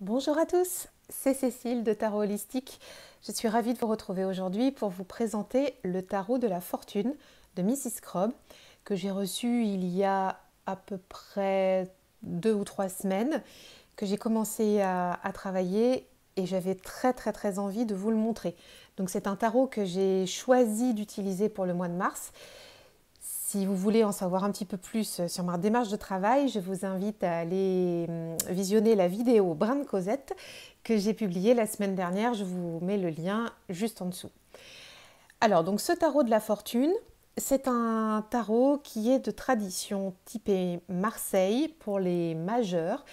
Bonjour à tous, c'est Cécile de Tarot Holistique. Je suis ravie de vous retrouver aujourd'hui pour vous présenter le tarot de la fortune de Mrs. Scrub que j'ai reçu il y a à peu près 2 ou 3 semaines, que j'ai commencé à travailler et j'avais très envie de vous le montrer. Donc c'est un tarot que j'ai choisi d'utiliser pour le mois de mars. Si vous voulez en savoir un petit peu plus sur ma démarche de travail, je vous invite à aller visionner la vidéo Brin de Cosette que j'ai publiée la semaine dernière. Je vous mets le lien juste en dessous. Alors, donc ce tarot de la fortune, c'est un tarot qui est de tradition typée Marseille pour les majeurs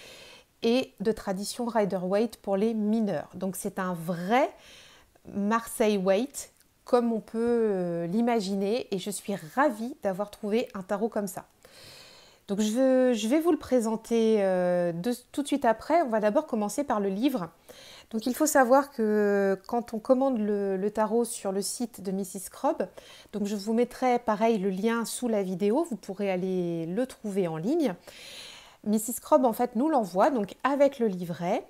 et de tradition Rider-Waite pour les mineurs. Donc c'est un vrai Marseille-Waite comme on peut l'imaginer, et je suis ravie d'avoir trouvé un tarot comme ça. Donc je vais vous le présenter tout de suite après. On va d'abord commencer par le livre. Donc il faut savoir que quand on commande le tarot sur le site de Mrs. Scrub, donc je vous mettrai pareil le lien sous la vidéo, vous pourrez aller le trouver en ligne. Mrs. Scrub en fait nous l'envoie donc avec le livret,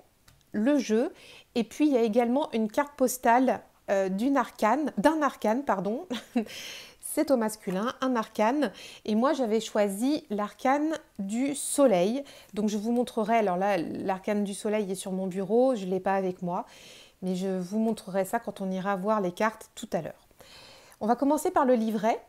le jeu, et puis il y a également une carte postale d'un arcane, pardon. C'est au masculin, un arcane, et moi j'avais choisi l'arcane du soleil. Donc je vous montrerai, alors là l'arcane du soleil est sur mon bureau, je ne l'ai pas avec moi, mais je vous montrerai ça quand on ira voir les cartes tout à l'heure. On va commencer par le livret.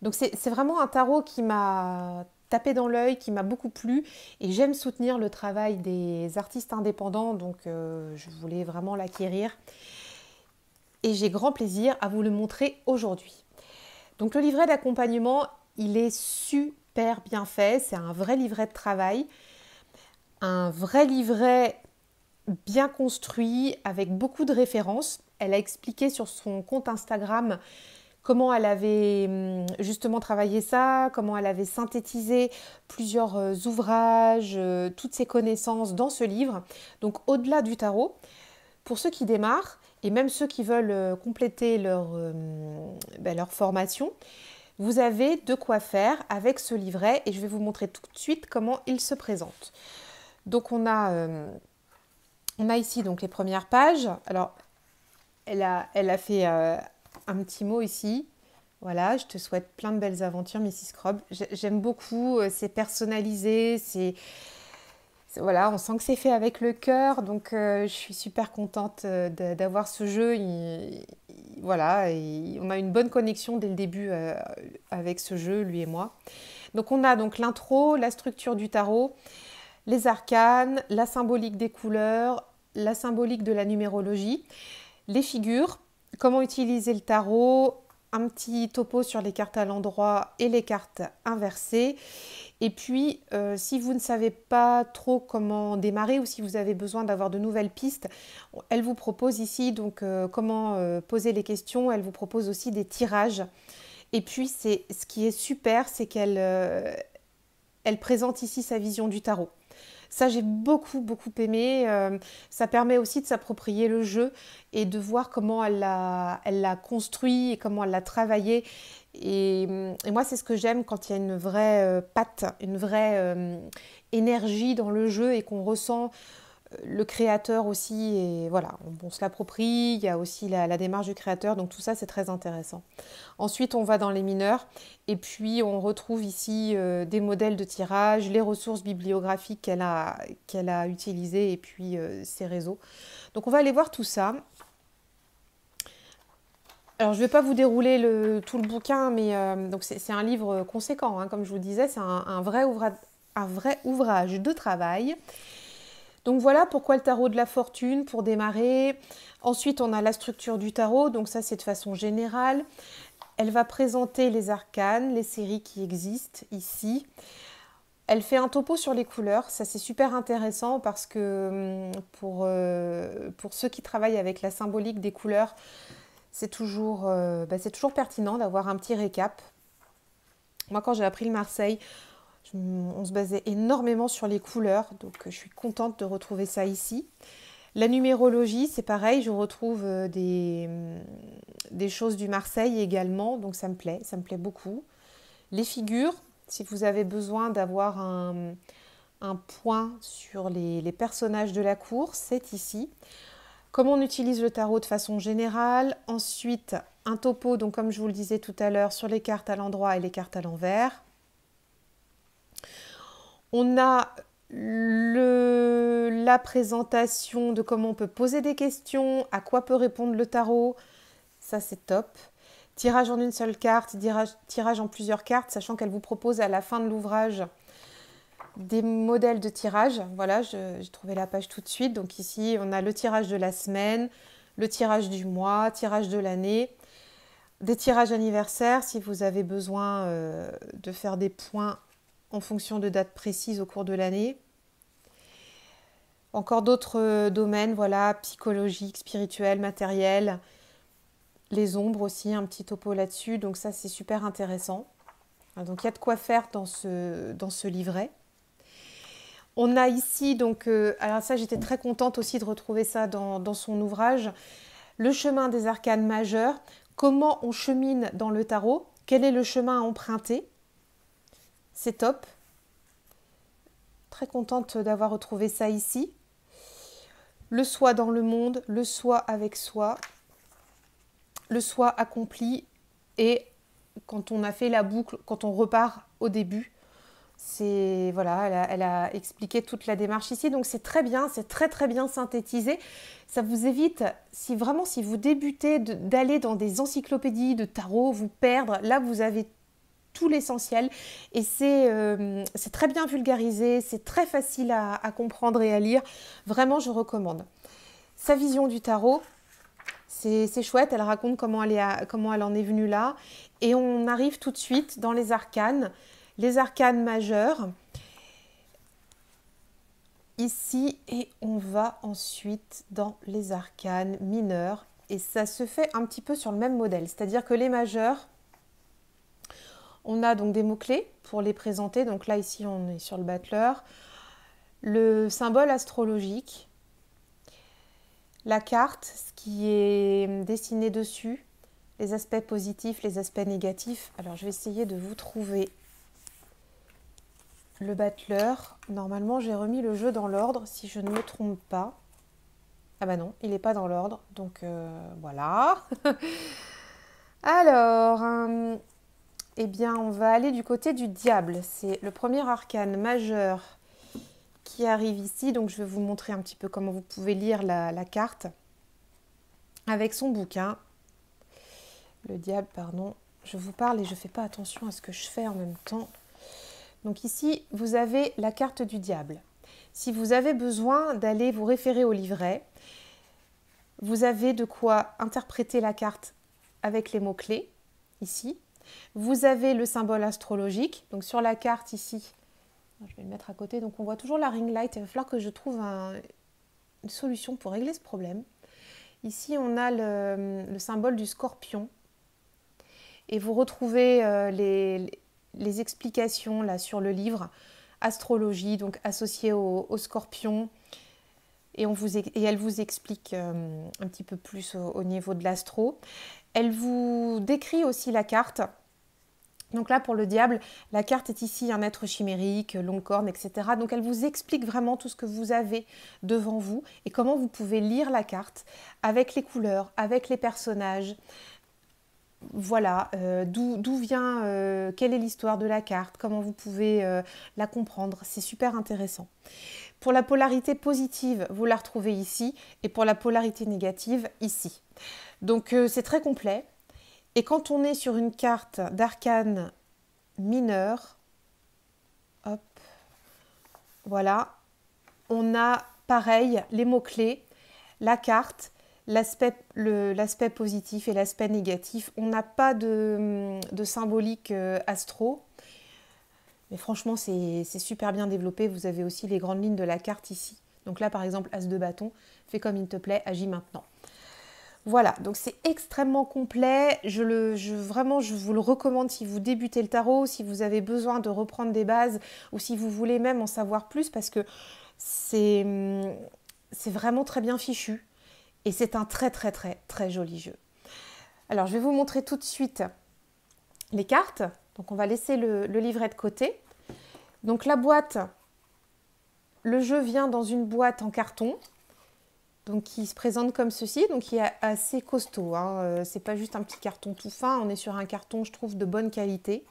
Donc c'est vraiment un tarot qui m'a tapé dans l'œil, qui m'a beaucoup plu, et j'aime soutenir le travail des artistes indépendants, donc je voulais vraiment l'acquérir. Et j'ai grand plaisir à vous le montrer aujourd'hui. Donc le livret d'accompagnement, il est super bien fait, c'est un vrai livret de travail, un vrai livret bien construit avec beaucoup de références. Elle a expliqué sur son compte Instagram comment elle avait justement travaillé ça, comment elle avait synthétisé plusieurs ouvrages, toutes ses connaissances dans ce livre. Donc au-delà du tarot, pour ceux qui démarrent et même ceux qui veulent compléter leur formation, vous avez de quoi faire avec ce livret et je vais vous montrer tout de suite comment il se présente. Donc on a ici donc les premières pages. Alors elle a fait un petit mot ici. Voilà, je te souhaite plein de belles aventures, Mrs. Scrub. J'aime beaucoup, c'est personnalisé, voilà, on sent que c'est fait avec le cœur, donc je suis super contente d'avoir ce jeu. Voilà, on a une bonne connexion dès le début avec ce jeu, lui et moi. Donc on a donc l'intro, la structure du tarot, les arcanes, la symbolique des couleurs, la symbolique de la numérologie, les figures, comment utiliser le tarot, un petit topo sur les cartes à l'endroit et les cartes inversées. Et puis, si vous ne savez pas trop comment démarrer ou si vous avez besoin d'avoir de nouvelles pistes, elle vous propose ici donc comment poser les questions. Elle vous propose aussi des tirages. Et puis, ce qui est super, c'est qu'elle elle présente ici sa vision du tarot. Ça, j'ai beaucoup aimé. Ça permet aussi de s'approprier le jeu et de voir comment elle l'a construit et comment elle l'a travaillé. Et moi, c'est ce que j'aime quand il y a une vraie patte, une vraie énergie dans le jeu et qu'on ressent le créateur aussi. Et voilà, on se l'approprie. Il y a aussi la démarche du créateur. Donc tout ça, c'est très intéressant. Ensuite, on va dans les mineurs et puis on retrouve ici des modèles de tirage, les ressources bibliographiques qu'elle a utilisées et puis ses réseaux. Donc on va aller voir tout ça. Alors je ne vais pas vous dérouler tout le bouquin, mais donc c'est un livre conséquent, hein, comme je vous disais, c'est un vrai ouvrage de travail. Donc voilà pourquoi le tarot de la fortune pour démarrer. Ensuite on a la structure du tarot, donc ça c'est de façon générale. Elle va présenter les arcanes, les séries qui existent ici. Elle fait un topo sur les couleurs, ça c'est super intéressant parce que pour ceux qui travaillent avec la symbolique des couleurs, c'est toujours pertinent d'avoir un petit récap. Moi quand j'ai appris le Marseille, on se basait énormément sur les couleurs, donc je suis contente de retrouver ça ici. La numérologie, c'est pareil, je retrouve des choses du Marseille également, donc ça me plaît beaucoup. Les figures, si vous avez besoin d'avoir un point sur les personnages de la cour, c'est ici. Comment on utilise le tarot de façon générale. Ensuite, un topo, donc comme je vous le disais tout à l'heure, sur les cartes à l'endroit et les cartes à l'envers. On a la présentation de comment on peut poser des questions, à quoi peut répondre le tarot. Ça, c'est top. Tirage en une seule carte, tirage en plusieurs cartes, sachant qu'elle vous propose à la fin de l'ouvrage des modèles de tirage. Voilà, j'ai trouvé la page tout de suite. Donc ici, on a le tirage de la semaine, le tirage du mois, tirage de l'année, des tirages anniversaires si vous avez besoin de faire des points en fonction de dates précises au cours de l'année. Encore d'autres domaines, voilà, psychologique, spirituel, matériel, les ombres aussi, un petit topo là-dessus. Donc ça, c'est super intéressant. Donc il y a de quoi faire dans ce livret. On a ici, donc, alors ça j'étais très contente aussi de retrouver ça dans son ouvrage, le chemin des arcanes majeurs, comment on chemine dans le tarot, quel est le chemin à emprunter, c'est top. Très contente d'avoir retrouvé ça ici. Le soi dans le monde, le soi avec soi, le soi accompli et quand on a fait la boucle, quand on repart au début. C'est voilà, elle a expliqué toute la démarche ici, donc c'est très bien, c'est très très bien synthétisé. Ça vous évite, si vous débutez d'aller dans des encyclopédies de tarot, vous perdre, là vous avez tout l'essentiel et c'est très bien vulgarisé, c'est très facile à comprendre et à lire. Vraiment, je recommande. Sa vision du tarot, c'est chouette, elle raconte comment elle en est venue là et on arrive tout de suite dans les arcanes majeurs ici et on va ensuite dans les arcanes mineurs et ça se fait un petit peu sur le même modèle, c'est-à-dire que les majeurs, on a donc des mots-clés pour les présenter, donc là ici on est sur le battleur, le symbole astrologique, la carte, ce qui est dessiné dessus, les aspects positifs, les aspects négatifs. Alors je vais essayer de vous trouver le battleur. Normalement, j'ai remis le jeu dans l'ordre, si je ne me trompe pas. Ah bah non, il n'est pas dans l'ordre, donc voilà. Alors, eh bien, on va aller du côté du diable. C'est le premier arcane majeur qui arrive ici. Donc, je vais vous montrer un petit peu comment vous pouvez lire la carte avec son bouquin. Le diable, pardon. Je vous parle et je ne fais pas attention à ce que je fais en même temps. Donc ici, vous avez la carte du diable. Si vous avez besoin d'aller vous référer au livret, vous avez de quoi interpréter la carte avec les mots-clés, ici. Vous avez le symbole astrologique, donc sur la carte ici, je vais le mettre à côté, donc on voit toujours la ring light, il va falloir que je trouve une solution pour régler ce problème. Ici, on a le symbole du scorpion, et vous retrouvez les explications là sur le livre, astrologie, donc associée au scorpion, et elle vous explique un petit peu plus au niveau de l'astro. Elle vous décrit aussi la carte. Donc là, pour le diable, la carte est ici un être chimérique, longue corne, etc. Donc elle vous explique vraiment tout ce que vous avez devant vous et comment vous pouvez lire la carte avec les couleurs, avec les personnages. Voilà, d'où vient, quelle est l'histoire de la carte, comment vous pouvez la comprendre. C'est super intéressant. Pour la polarité positive, vous la retrouvez ici et pour la polarité négative, ici. Donc c'est très complet. Et quand on est sur une carte d'arcane mineur, hop, voilà, on a pareil les mots-clés, la carte, l'aspect positif et l'aspect négatif. On n'a pas de symbolique astro, mais franchement c'est super bien développé. Vous avez aussi les grandes lignes de la carte ici. Donc là par exemple, As de bâton, fais comme il te plaît, agis maintenant. Voilà, donc c'est extrêmement complet. Vraiment, je vous le recommande si vous débutez le tarot, si vous avez besoin de reprendre des bases ou si vous voulez même en savoir plus parce que c'est vraiment très bien fichu et c'est un très très très très joli jeu. Alors, je vais vous montrer tout de suite les cartes. Donc, on va laisser le livret de côté. Donc, la boîte le jeu vient dans une boîte en carton, donc qui se présente comme ceci, donc qui est assez costaud, hein. C'est pas juste un petit carton tout fin, on est sur un carton, je trouve, de bonne qualité.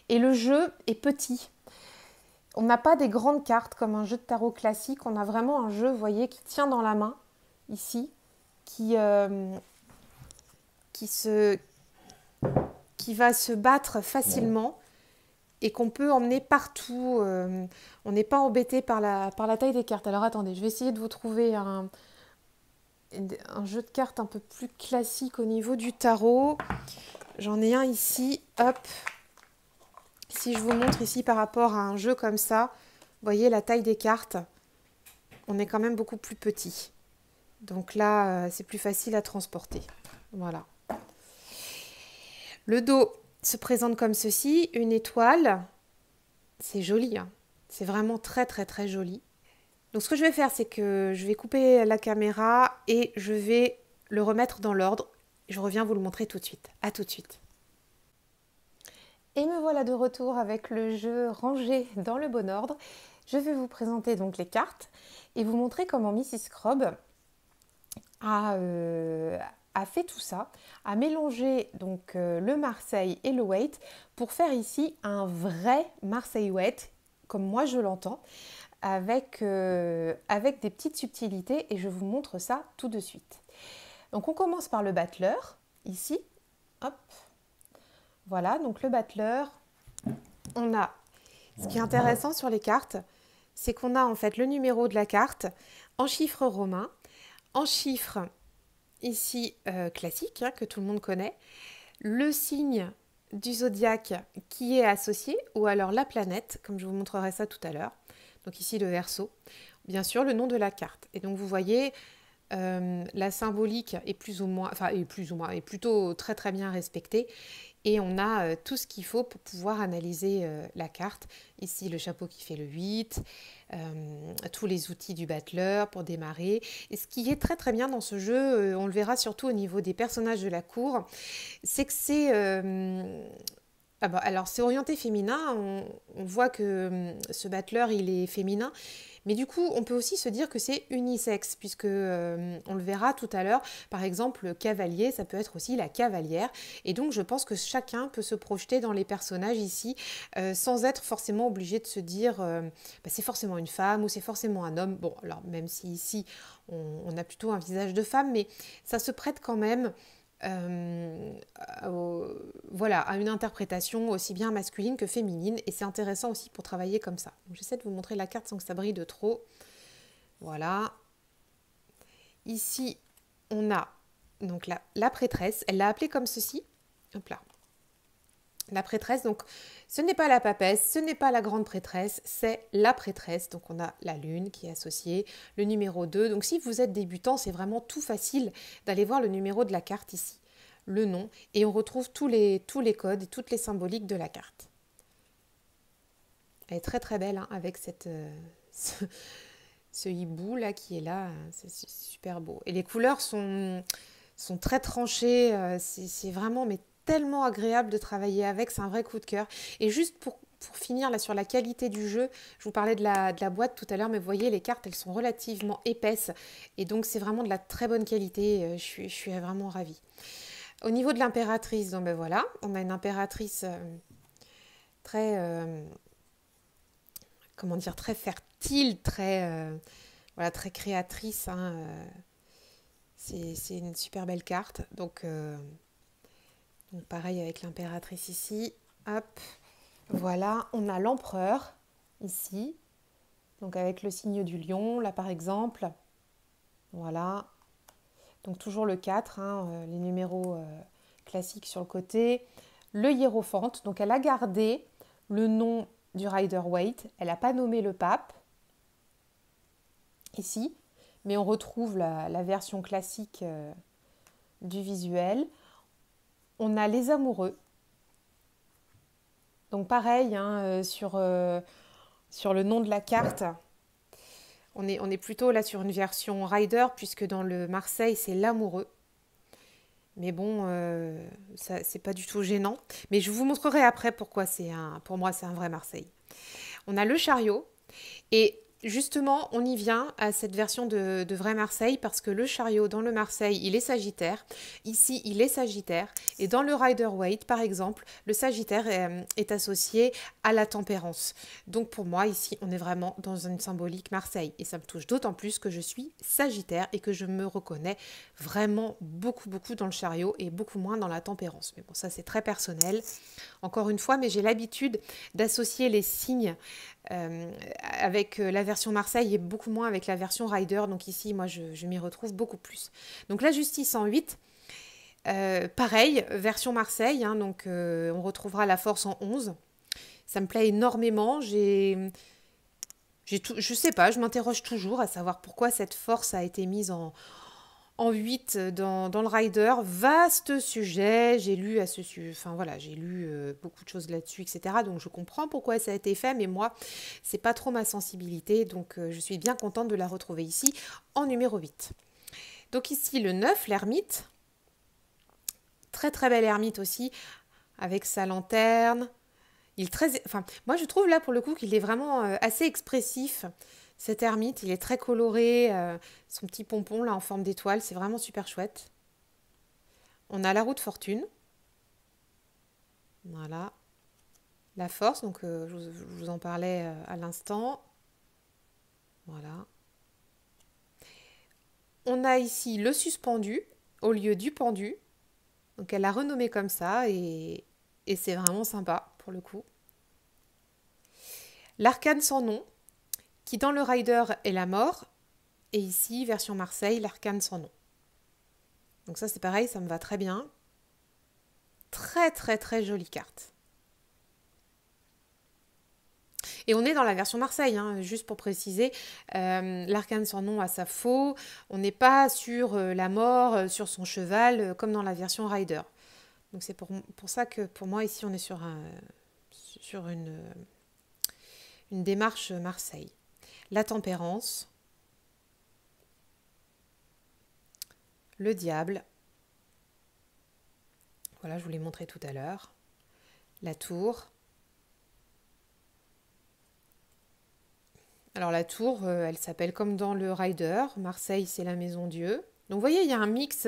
Et le jeu est petit. On n'a pas des grandes cartes comme un jeu de tarot classique, on a vraiment un jeu, vous voyez, qui tient dans la main, ici, qui va se battre facilement et qu'on peut emmener partout. On n'est pas embêté par la taille des cartes. Alors attendez, je vais essayer de vous trouver un jeu de cartes un peu plus classique au niveau du tarot. J'en ai un ici, hop. Si je vous montre ici par rapport à un jeu comme ça, vous voyez la taille des cartes, on est quand même beaucoup plus petit. Donc là, c'est plus facile à transporter. Voilà. Le dos se présente comme ceci, une étoile. C'est joli, hein. C'est vraiment très très très joli. Donc ce que je vais faire, c'est que je vais couper la caméra et je vais le remettre dans l'ordre. Je reviens vous le montrer tout de suite. À tout de suite. Et me voilà de retour avec le jeu rangé dans le bon ordre. Je vais vous présenter donc les cartes et vous montrer comment Mrs Scrobb a fait tout ça, a mélangé donc le Marseille et le Waite pour faire ici un vrai Marseille Waite, comme moi je l'entends, avec des petites subtilités et je vous montre ça tout de suite. Donc on commence par le battleur, ici, hop, voilà, donc le battleur, on a, ce qui est intéressant sur les cartes, c'est qu'on a en fait le numéro de la carte en chiffres romains, en chiffres ici classique, hein, que tout le monde connaît, le signe du zodiaque qui est associé, ou alors la planète, comme je vous montrerai ça tout à l'heure, donc ici le Verseau, bien sûr le nom de la carte. Et donc vous voyez, la symbolique est est plutôt très très bien respectée, et on a tout ce qu'il faut pour pouvoir analyser la carte. Ici, le chapeau qui fait le 8, tous les outils du battleur pour démarrer. Et ce qui est très très bien dans ce jeu, on le verra surtout au niveau des personnages de la cour, c'est que c'est... alors c'est orienté féminin, on voit que ce battleur il est féminin, mais du coup on peut aussi se dire que c'est unisexe, puisque on le verra tout à l'heure, par exemple le cavalier ça peut être aussi la cavalière, et donc je pense que chacun peut se projeter dans les personnages ici, sans être forcément obligé de se dire c'est forcément une femme ou c'est forcément un homme. Bon alors même si ici on a plutôt un visage de femme, mais ça se prête quand même voilà, à une interprétation aussi bien masculine que féminine, et c'est intéressant aussi pour travailler comme ça. J'essaie de vous montrer la carte sans que ça brille de trop. Voilà. Ici, on a donc la prêtresse. Elle l'a appelée comme ceci. Hop là. La prêtresse, donc ce n'est pas la papesse, ce n'est pas la grande prêtresse, c'est la prêtresse. Donc on a la lune qui est associée, le numéro 2. Donc si vous êtes débutant, c'est vraiment tout facile d'aller voir le numéro de la carte ici, le nom, et on retrouve tous les codes et toutes les symboliques de la carte. Elle est très très belle, hein, avec ce hibou là qui est là, c'est super beau. Et les couleurs sont très tranchées, c'est vraiment tellement agréable de travailler avec, c'est un vrai coup de cœur. Et juste pour finir là sur la qualité du jeu, je vous parlais de la boîte tout à l'heure, mais vous voyez les cartes elles sont relativement épaisses et donc c'est vraiment de la très bonne qualité, je suis vraiment ravie. Au niveau de l'impératrice, donc voilà, on a une impératrice très comment dire, très fertile, très voilà, très créatrice, hein, c'est une super belle carte. Donc pareil avec l'impératrice ici, hop, voilà, on a l'empereur ici, donc avec le signe du lion, là par exemple, voilà, donc toujours le 4, hein, les numéros classiques sur le côté, le hiérophante, donc elle a gardé le nom du Rider-Waite, elle n'a pas nommé le pape, ici, mais on retrouve la version classique du visuel. On a les amoureux. Donc pareil, hein, sur le nom de la carte, on est plutôt là sur une version rider, puisque dans le Marseille, c'est l'amoureux. Mais bon, c'est pas du tout gênant. Mais je vous montrerai après pourquoi pour moi, c'est un vrai Marseille. On a le chariot. Et justement, on y vient à cette version de vrai Marseille parce que le chariot dans le Marseille, il est Sagittaire. Ici, il est Sagittaire. Et dans le Rider-Waite, par exemple, le Sagittaire est associé à la tempérance. Donc pour moi, ici, on est vraiment dans une symbolique Marseille. Et ça me touche d'autant plus que je suis Sagittaire et que je me reconnais vraiment beaucoup, beaucoup dans le chariot et beaucoup moins dans la tempérance. Mais bon, ça, c'est très personnel. Encore une fois, mais j'ai l'habitude d'associer les signes avec la version Marseille et beaucoup moins avec la version Rider. Donc ici, moi, je m'y retrouve beaucoup plus. Donc la justice en 8. Pareil, version Marseille, hein, donc on retrouvera la force en 11. Ça me plaît énormément. Je sais pas, je m'interroge toujours à savoir pourquoi cette force a été mise en 8 dans le Rider. Vaste sujet, j'ai lu à ce sujet, enfin voilà, j'ai lu beaucoup de choses là-dessus, etc. Donc je comprends pourquoi ça a été fait, mais moi, c'est pas trop ma sensibilité, donc je suis bien contente de la retrouver ici en numéro 8. Donc ici, le 9, l'ermite. Très très belle ermite aussi, avec sa lanterne. Moi je trouve là pour le coup qu'il est vraiment assez expressif. Cet ermite, il est très coloré, son petit pompon là en forme d'étoile, c'est vraiment super chouette. On a la roue de fortune. Voilà. La force, donc je vous en parlais à l'instant. Voilà. On a ici le suspendu au lieu du pendu. Donc elle l'a renommé comme ça et c'est vraiment sympa pour le coup. L'arcane sans nom, qui dans le Rider est la mort, et ici, version Marseille, l'arcane sans nom. Donc ça c'est pareil, ça me va très bien. Très très très jolie carte. Et on est dans la version Marseille, hein, juste pour préciser, l'arcane sans nom a sa faux, on n'est pas sur la mort, sur son cheval, comme dans la version Rider. Donc c'est pour ça que pour moi ici on est sur une démarche Marseille. La tempérance, le diable, voilà je vous l'ai montré tout à l'heure, la tour. Alors la tour, elle s'appelle comme dans le Rider, Marseille c'est la maison Dieu. Donc vous voyez, il y a un mix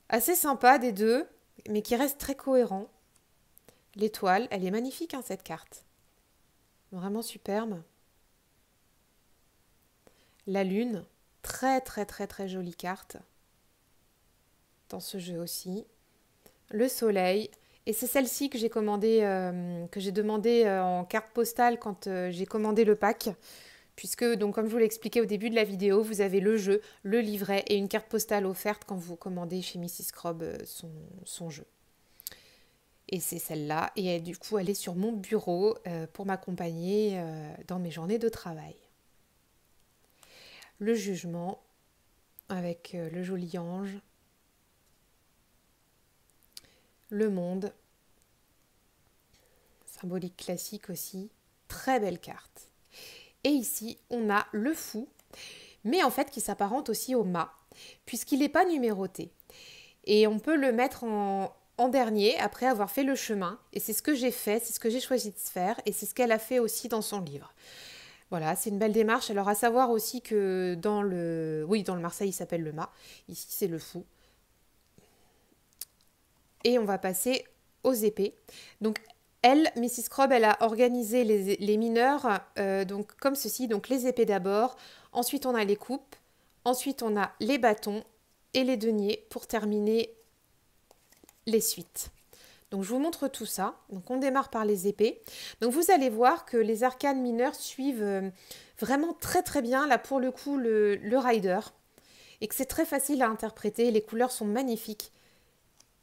assez sympa des deux, mais qui reste très cohérent. L'étoile, elle est magnifique hein, cette carte. Vraiment superbe. La lune, très très très très jolie carte. Dans ce jeu aussi. Le soleil, et c'est celle-ci que j'ai commandée, que j'ai demandé en carte postale quand j'ai commandé le pack. Puisque, donc, comme je vous l'ai expliqué au début de la vidéo, vous avez le jeu, le livret et une carte postale offerte quand vous commandez chez Mrs. Crob son jeu. Et c'est celle-là. Et du coup, elle est sur mon bureau pour m'accompagner dans mes journées de travail. Le jugement avec le joli ange. Le monde. Symbolique classique aussi. Très belle carte. Et ici, on a le fou, mais en fait qui s'apparente aussi au mât, puisqu'il n'est pas numéroté. Et on peut le mettre en dernier, après avoir fait le chemin. Et c'est ce que j'ai fait, c'est ce que j'ai choisi de faire, et c'est ce qu'elle a fait aussi dans son livre. Voilà, c'est une belle démarche. Alors à savoir aussi que dans le Marseille, il s'appelle le mât. Ici, c'est le fou. Et on va passer aux épées. Donc elle, Mrs. Crob, elle a organisé les mineurs donc comme ceci. Donc les épées d'abord, ensuite on a les coupes, ensuite on a les bâtons et les deniers pour terminer les suites. Donc je vous montre tout ça. Donc on démarre par les épées. Donc vous allez voir que les arcanes mineurs suivent vraiment très très bien là pour le coup le Rider. Et que c'est très facile à interpréter. Les couleurs sont magnifiques.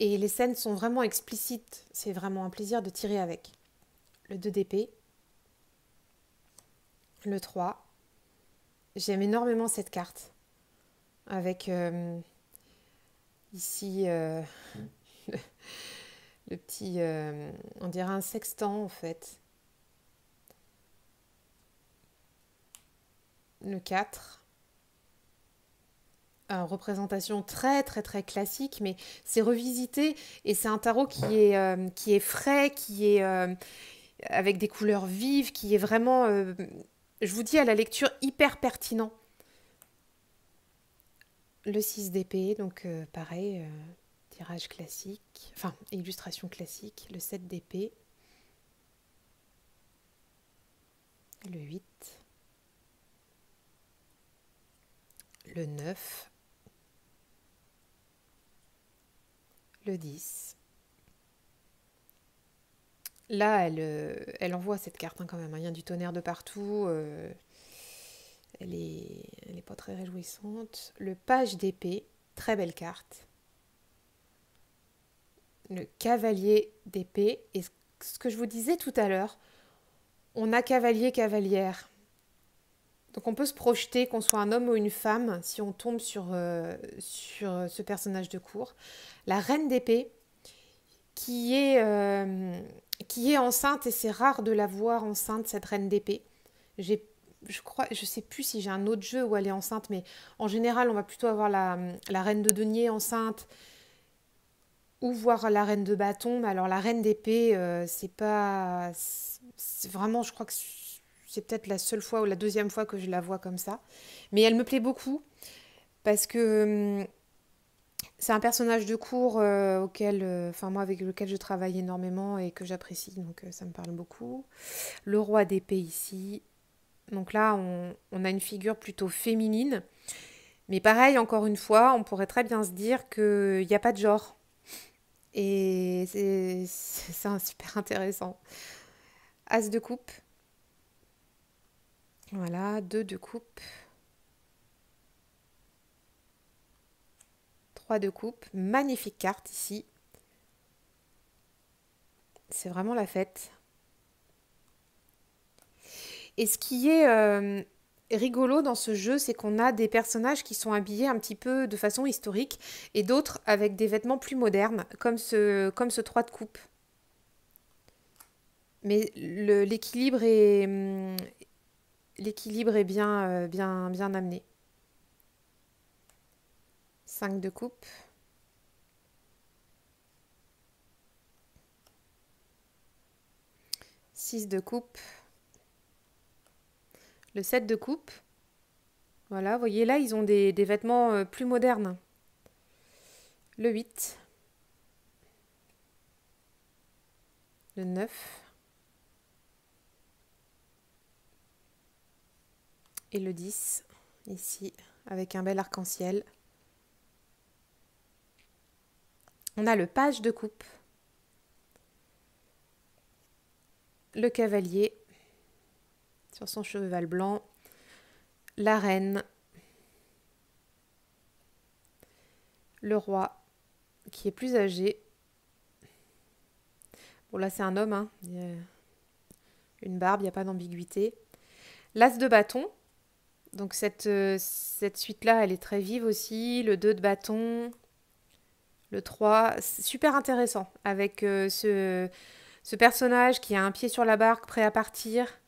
Et les scènes sont vraiment explicites. C'est vraiment un plaisir de tirer avec. Le 2 d'épée. Le 3. J'aime énormément cette carte. Avec ici le petit... on dirait un sextant en fait. Le 4. Représentation très très très classique, mais c'est revisité et c'est un tarot qui est frais, qui est avec des couleurs vives, qui est vraiment je vous dis à la lecture, hyper pertinent. Le 6 d'épée, donc pareil, tirage classique, enfin illustration classique. Le 7 d'épée. Le 8. Le 9. Le 10. Là, elle envoie cette carte hein, quand même. Il y a du tonnerre de partout. Elle est pas très réjouissante. Le page d'épée, très belle carte. Le cavalier d'épée. Et ce que je vous disais tout à l'heure, on a cavalier, cavalière. Donc on peut se projeter qu'on soit un homme ou une femme si on tombe sur ce personnage de cour. La reine d'épée qui est enceinte et c'est rare de la voir enceinte cette reine d'épée. Je sais plus si j'ai un autre jeu où elle est enceinte, mais en général on va plutôt avoir la reine de denier enceinte ou voir la reine de bâton. Mais alors la reine d'épée, c'est vraiment, je crois que c'est peut-être la seule fois ou la deuxième fois que je la vois comme ça. Mais elle me plaît beaucoup parce que c'est un personnage de cour moi avec lequel je travaille énormément et que j'apprécie, donc ça me parle beaucoup. Le roi d'épée ici. Donc là, on a une figure plutôt féminine. Mais pareil, encore une fois, on pourrait très bien se dire qu'il n'y a pas de genre. Et c'est un super intéressant. As de coupe. Voilà, 2 de coupe. 3 de coupe. Magnifique carte ici. C'est vraiment la fête. Et ce qui est rigolo dans ce jeu, c'est qu'on a des personnages qui sont habillés un petit peu de façon historique et d'autres avec des vêtements plus modernes, comme ce 3 de coupe. Mais l'équilibre est bien amené. 5 de coupe. Six de coupe. Le 7 de coupe. Voilà, vous voyez là, ils ont des vêtements plus modernes. Le 8. Le 9. Et le 10, ici, avec un bel arc-en-ciel. On a le page de coupe. Le cavalier sur son cheval blanc. La reine. Le roi, qui est plus âgé. Bon, là, c'est un homme, hein. Il y a une barbe, il n'y a pas d'ambiguïté. L'as de bâton. Donc, cette suite-là, elle est très vive aussi. Le 2 de bâton. Le 3. C'est super intéressant. Avec ce personnage qui a un pied sur la barque, prêt à partir.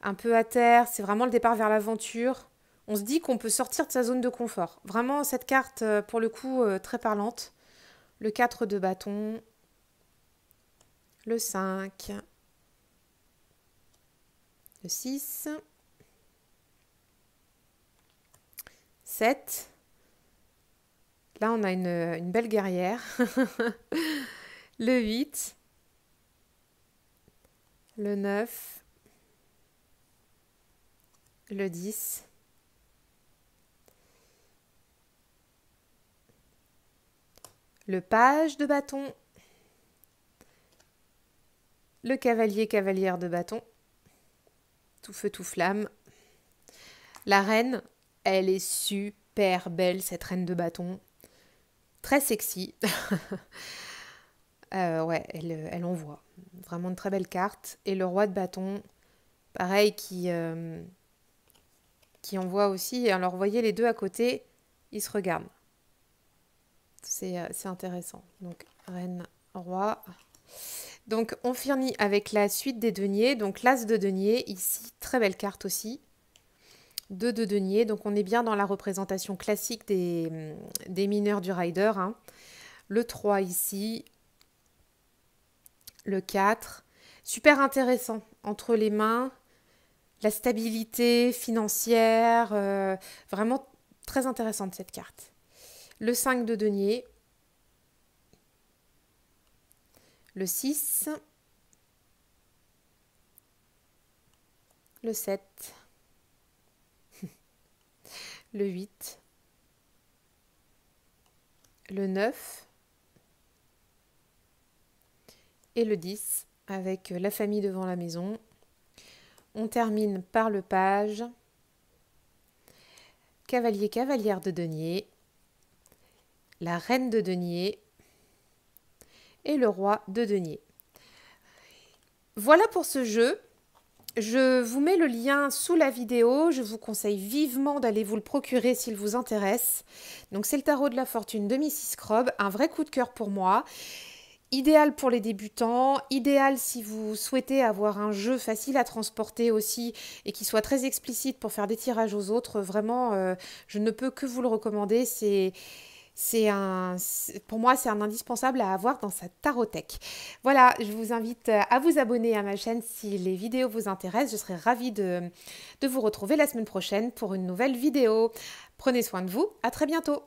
Un peu à terre. C'est vraiment le départ vers l'aventure. On se dit qu'on peut sortir de sa zone de confort. Vraiment, cette carte, pour le coup, très parlante. Le 4 de bâton. Le 5. Le 6. 7. Là, on a une belle guerrière. Le 8. Le 9. Le 10. Le page de bâton. Le cavalier, cavalière de bâton. Tout feu, tout flamme. La reine, elle est super belle, cette reine de bâton. Très sexy. Ouais, elle envoie. Vraiment une très belle carte. Et le roi de bâton, pareil, qui envoie aussi. Et alors, vous voyez les deux à côté, ils se regardent. C'est intéressant. Donc, reine, roi. Donc, on finit avec la suite des deniers. Donc, l'as de denier, ici, très belle carte aussi. 2 de denier. Donc, on est bien dans la représentation classique des mineurs du rider. Hein. Le 3 ici. Le 4. Super intéressant. Entre les mains, la stabilité financière. Vraiment très intéressante cette carte. Le 5 de denier, le 6, le 7, le 8, le 9 et le 10 avec la famille devant la maison. On termine par le page, cavalier, cavalière de denier, la reine de denier et le roi de denier. Voilà pour ce jeu. Je vous mets le lien sous la vidéo. Je vous conseille vivement d'aller vous le procurer s'il vous intéresse. Donc c'est le tarot de la fortune de Mrs Scrobb, un vrai coup de cœur pour moi. Idéal pour les débutants, idéal si vous souhaitez avoir un jeu facile à transporter aussi et qui soit très explicite pour faire des tirages aux autres. Vraiment, je ne peux que vous le recommander. Pour moi, c'est un indispensable à avoir dans sa tarothèque. Voilà, je vous invite à vous abonner à ma chaîne si les vidéos vous intéressent. Je serai ravie de vous retrouver la semaine prochaine pour une nouvelle vidéo. Prenez soin de vous, à très bientôt.